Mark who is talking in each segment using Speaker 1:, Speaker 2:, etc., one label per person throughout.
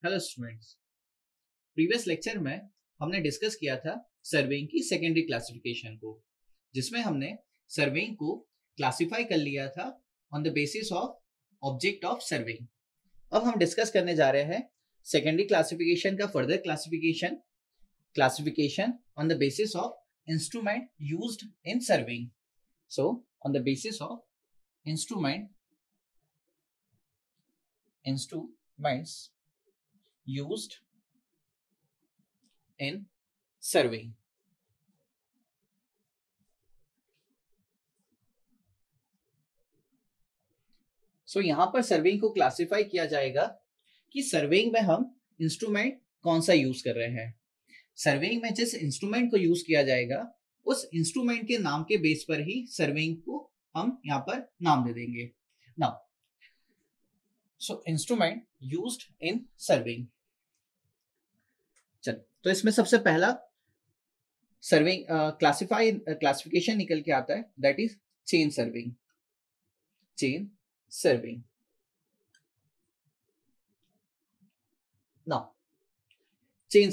Speaker 1: Hello students, previous lecture में हमने discuss किया था सर्वेइंग की सेकेंडरी क्लासिफिकेशन को, जिसमें हमने सर्वेइंग को क्लासिफाई कर लिया था on the basis of object of surveying. अब हम डिस्कस करने जा रहे हैं सेकेंडरी क्लासिफिकेशन का further classification on the basis of instrument used in surveying. So on the basis of instruments used in surveying. सो यहां पर सर्वेइंग को क्लासिफाई किया जाएगा कि सर्वेइंग में हम इंस्ट्रूमेंट कौन सा यूज कर रहे हैं। सर्वेइंग में जिस इंस्ट्रूमेंट को यूज किया जाएगा उस इंस्ट्रूमेंट के नाम के बेस पर ही सर्वेइंग को हम यहां पर नाम दे देंगे। Now so instrument used in surveying. चल, तो इसमें सबसे पहला सर्वेइंग क्लासिफिकेशन निकल के आता है, that is chain surveying. Now chain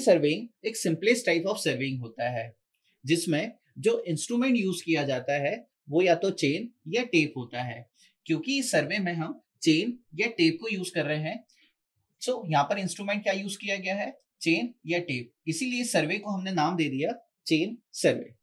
Speaker 1: surveying एक सिंपलेस्ट टाइप ऑफ सर्वेइंग होता है, जिसमें जो इंस्ट्रूमेंट यूज किया जाता है वो या तो चेन या टेप होता है। क्योंकि इस सर्वे में हम चेन या टेप को यूज कर रहे हैं, सो यहाँ पर इंस्ट्रूमेंट क्या यूज किया गया है, चेन या टेप, इसीलिए सर्वे को हमने नाम दे दिया चेन सर्वे।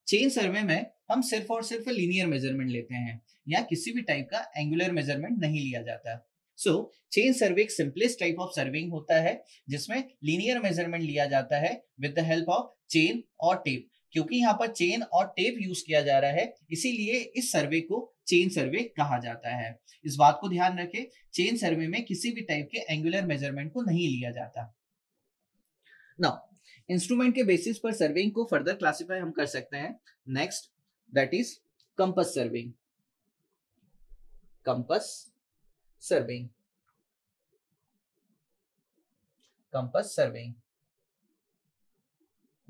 Speaker 1: चेन सर्वे में हम सिर्फ और सिर्फ लीनियर मेजरमेंट लेते हैं, या किसी भी टाइप का एंगुलर मेजरमेंट नहीं लिया जाता। सो चेन सर्वे एक सिंपलेस्ट टाइप ऑफ सर्वेइंग होता है, जिसमें लीनियर मेजरमेंट लिया जाता है with the help of chain और टेप। क्योंकि यहाँ पर चेन और टेप यूज किया जा रहा है, इसीलिए इस सर्वे को चेन सर्वे कहा जाता है। इस बात को ध्यान रखें, चेन सर्वे में किसी भी टाइप के एंगुलर मेजरमेंट को नहीं लिया जाता। नाउ इंस्ट्रूमेंट के बेसिस पर सर्वेइंग को फर्दर क्लासिफाई हम कर सकते हैं। Next, that is compass surveying.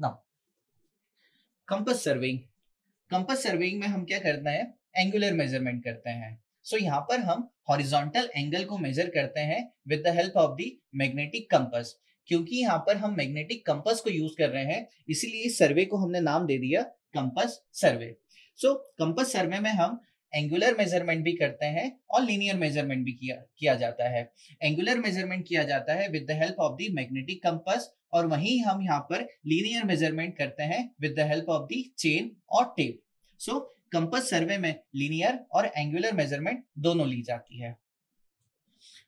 Speaker 1: Now compass surveying में हम क्या करते हैं, एंगुलर मेजरमेंट करते हैं। सो यहाँ पर हम हॉरिजॉन्टल एंगल को मेजर करते हैं with the help of the magnetic compass. क्योंकि यहाँ पर हम मैग्नेटिक कंपास को यूज कर रहे हैं, इसीलिए इस सर्वे को हमने नाम दे दिया कंपास सर्वे। सो कंपास सर्वे में हम एंगुलर मेजरमेंट भी करते हैं और लीनियर मेजरमेंट भी किया जाता है। एंगुलर मेजरमेंट किया जाता है with the help of the magnetic compass, और वहीं हम यहाँ पर लीनियर मेजरमेंट करते हैं with the help of the chain और टेप। सो कंपास सर्वे में लीनियर और एंगुलर मेजरमेंट दोनों ली जाती है।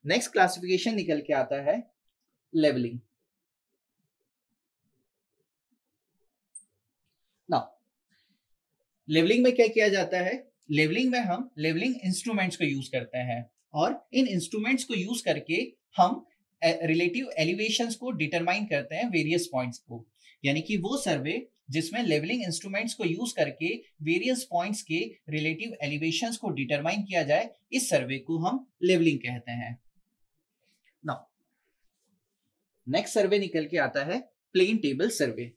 Speaker 1: नेक्स्ट क्लासिफिकेशन निकल के आता है लेवलिंग। नाउ लेवलिंग में क्या किया जाता है, लेवलिंग में हम लेवलिंग इंस्ट्रूमेंट्स को यूज करते हैं, और इन इंस्ट्रूमेंट्स को यूज करके हम रिलेटिव एलिवेशंस को डिटरमाइन करते हैं वेरियस पॉइंट्स को। यानी कि वो सर्वे जिसमें लेवलिंग इंस्ट्रूमेंट्स को यूज करके वेरियस पॉइंट्स के रिलेटिव एलिवेशंस को डिटरमाइन किया जाए, इस सर्वे को हम लेवलिंग कहते हैं। नाउ नेक्स्ट सर्वे निकल के आता है plane table survey.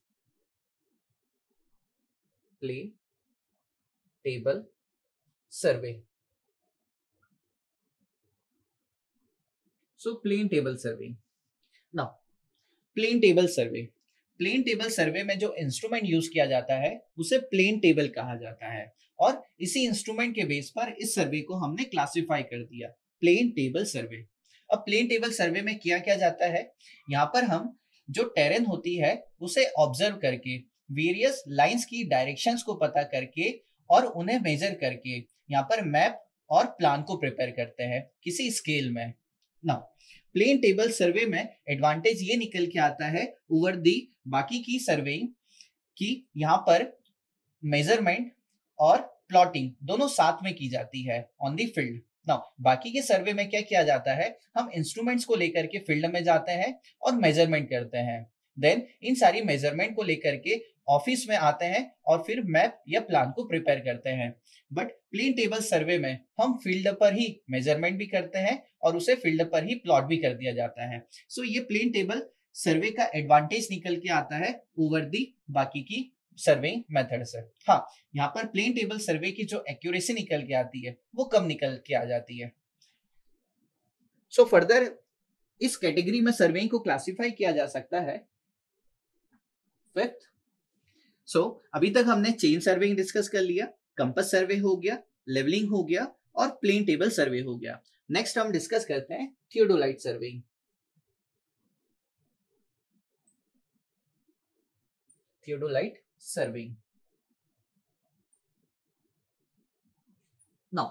Speaker 1: So plane table survey. Now plane table survey में जो इंस्ट्रूमेंट यूज किया जाता है उसे प्लेन टेबल कहा जाता है, और इसी इंस्ट्रूमेंट के बेस पर इस सर्वे को हमने क्लासिफाई कर दिया प्लेन टेबल सर्वे। अब प्लेन टेबल सर्वे में किया जाता है, यहाँ पर हम जो टेरेन होती है उसे ऑब्जर्व करके वेरियस लाइंस की डायरेक्शंस को पता करके और उन्हें मेजर करके यहाँ पर मैप और प्लान को प्रिपेयर करते हैं किसी स्केल में। नाउ प्लेन टेबल सर्वे में एडवांटेज ये निकल के आता है ओवर दी बाकी की सर्वेइंग की, यहाँ पर मेजरमेंट और प्लॉटिंग दोनों साथ में की जाती है ऑन दी फील्ड। नाउ बाकी के सर्वे में क्या किया जाता है, हम इंस्ट्रूमेंट्स को लेकर के फील्ड में जाते हैं और मेजरमेंट करते हैं, देन इन सारी मेजरमेंट को लेकर के ऑफिस में आते हैं और फिर मैप या प्लान को प्रिपेयर करते हैं। बट प्लेन टेबल सर्वे में हम फील्ड पर ही मेजरमेंट भी करते हैं और उसे फील्ड पर ही प्लॉट भी कर दिया जाता है। सो ये प्लेन टेबल सर्वे का एडवांटेज निकल के आता है ओवर दी बाकी की सर्वेइंग मेथड से। हाँ, यहाँ पर प्लेन टेबल सर्वे की जो एक्यूरेसी निकल के आती है वो कम निकल के आ जाती है। सो फर्दर इस कैटेगरी में सर्वेइंग को क्लासिफाई किया जा सकता है फिफ्थ। सो अभी तक हमने चेन सर्वेइंग डिस्कस कर लिया, कंपास सर्वे हो गया, लेवलिंग हो गया और प्लेन टेबल सर्वे हो गया। नेक्स्ट हम डिस्कस करते हैं theodolite surveying. Theodolite surveying. Now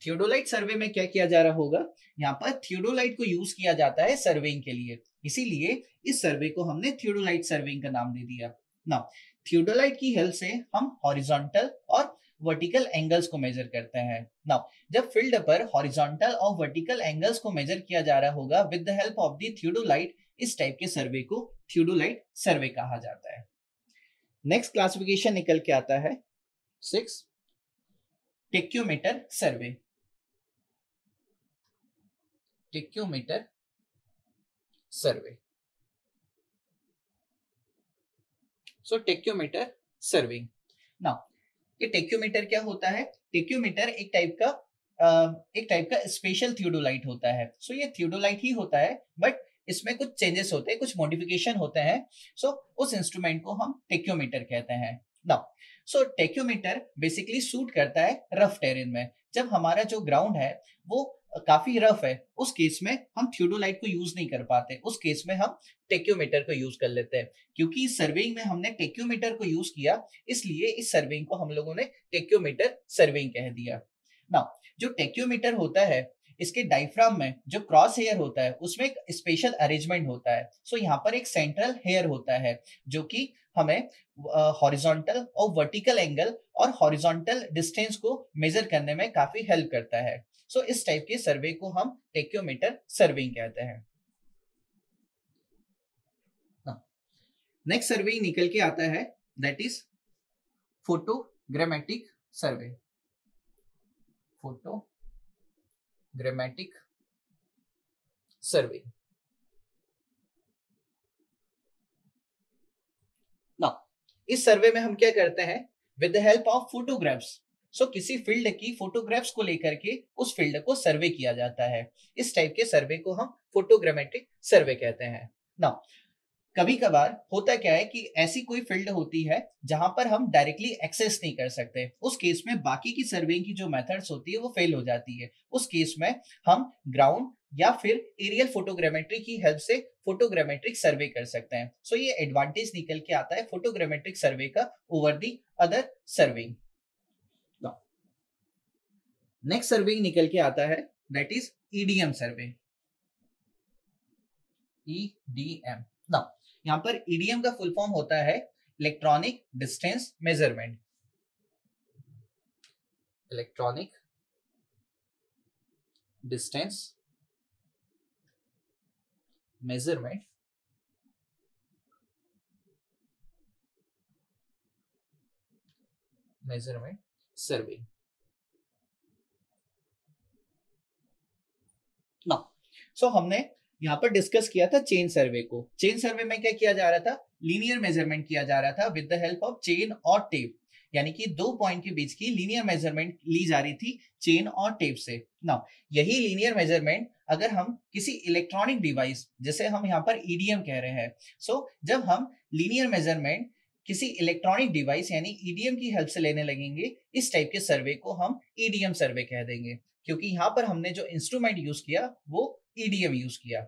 Speaker 1: theodolite survey में क्या किया जा रहा होगा, यहाँ पर थियोडोलाइट को यूज किया जाता है सर्वेइंग के लिए, इसीलिए इस सर्वे को हमने थियोडोलाइट सर्वेइंग का नाम दे दिया। नाउ थियोडोलाइट की हेल्प से हम हॉरिजॉन्टल और वर्टिकल एंगल्स को मेजर करते हैं। नाउ जब फील्ड पर हॉरिजॉन्टल और वर्टिकल एंगल्स को मेजर किया जा रहा होगा with the help of the theodolite, इस टाइप के सर्वे को थियोडोलाइट सर्वे कहा जाता है। नेक्स्ट क्लासिफिकेशन निकल के आता है 6 टेक्योमीटर सर्वे। टेक्योमीटर सर्वे। सो टेक्योमीटर सर्विंग। नाउ ये टेक्योमीटर क्या होता है, टेक्योमीटर एक टाइप का स्पेशल थियोडोलाइट होता है। सो ये थियोडोलाइट ही होता है बट इसमें कुछ चेंजेस होते हैं, कुछ मॉडिफिकेशन होते हैं। सो उस इंस्ट्रूमेंट को हम टेक्योमीटर कहते हैं। Now so tacheometer basically suit करता है रफ टेरेन में। जब हमारा जो ग्राउंड है वो काफी रफ है, उस केस में हम थियोडोलाइट को यूज नहीं कर पाते, उस केस में हम टेक्योमीटर को यूज कर लेते हैं। क्योंकि इस सर्वेइंग में हमने टेक्योमीटर को यूज किया, इसलिए इस सर्वेइंग को हम लोगों ने टेक्योमीटर सर्वेइंग कह दिया। नाउ जो टेक्योमीटर होता है, इसके डायफ्राम में जो क्रॉस हेयर होता है उसमें एक स्पेशल अरेंजमेंट होता है। सो यहाँ पर एक सेंट्रल हेयर होता है जो कि हमें हॉरिजॉन्टल और वर्टिकल एंगल और हॉरिजॉन्टल डिस्टेंस को मेजर करने में काफी हेल्प करता है। सो इस टाइप के सर्वे को हम टेक्योमीटर सर्वेइंग कहते हैं। नेक्स्ट सर्वे निकल के आता है that is photogrammetric survey. Photogrammetric survey. Now इस सर्वे में हम क्या करते हैं, with the help of photographs. So किसी फील्ड की फोटोग्राफ्स को लेकर के उस फील्ड को सर्वे किया जाता है। इस टाइप के सर्वे को हम फोटोग्रामेटिक सर्वे कहते हैं। नाउ कभी कभार होता क्या है कि ऐसी कोई फील्ड होती है जहां पर हम डायरेक्टली एक्सेस नहीं कर सकते, उस केस में बाकी की सर्वेइंग की जो मेथड्स होती है वो फेल हो जाती है। उस केस में हम ग्राउंड या फिर एरियल फोटोग्रामेट्री की हेल्प से फोटोग्रामेट्रिक सर्वे कर सकते हैं। सो ये एडवांटेज निकल के आता है फोटोग्रामेट्रिक सर्वे का over the other surveying. Next surveying निकल के आता है that is EDM survey. EDM. Now यहाँ पर ईडीएम का फुल फॉर्म होता है electronic distance measurement. Electronic distance measurement survey. Now so हमने यहाँ पर डिस्कस किया था चेन सर्वे को। चेन सर्वे में क्या किया जा रहा था, लीनियर मेजरमेंट किया जा रहा था with the help of chain और टेप, यानी कि दो पॉइंट के बीच की लीनियर मेजरमेंट ली जा रही थी चेन और टेप से। नाउ यही लीनियर मेजरमेंट अगर हम किसी इलेक्ट्रॉनिक डिवाइस, जैसे हम यहाँ पर ईडीएम कह रहे हैं, सो जब हम लीनियर मेजरमेंट किसी इलेक्ट्रॉनिक डिवाइस यानी ईडीएम की हेल्प से लेने लगेंगे, इस टाइप के सर्वे को हम ईडीएम सर्वे कह देंगे, क्योंकि यहाँ पर हमने जो इंस्ट्रूमेंट यूज किया वो ईडीएम यूज किया।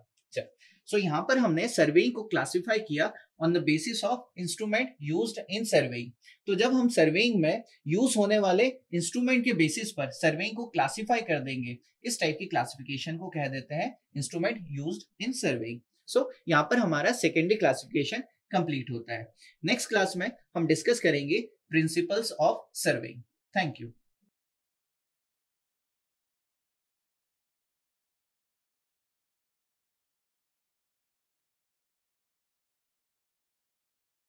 Speaker 1: सो यहाँ पर हमने सर्वेइंग को क्लासिफाई किया on the basis of instrument used in surveying. तो जब हम सर्वेइंग में यूज होने वाले इंस्ट्रूमेंट के बेसिस पर सर्वेइंग को क्लासिफाई कर देंगे, इस टाइप की क्लासिफिकेशन को कह देते हैं इंस्ट्रूमेंट यूज्ड इन सर्वेइंग। सो यहाँ पर हमारा सेकेंडरी क्लासिफिकेशन कंप्लीट होता है। नेक्स्ट क्लास में हम डिस्कस करेंगे principles of surveying. Thank you.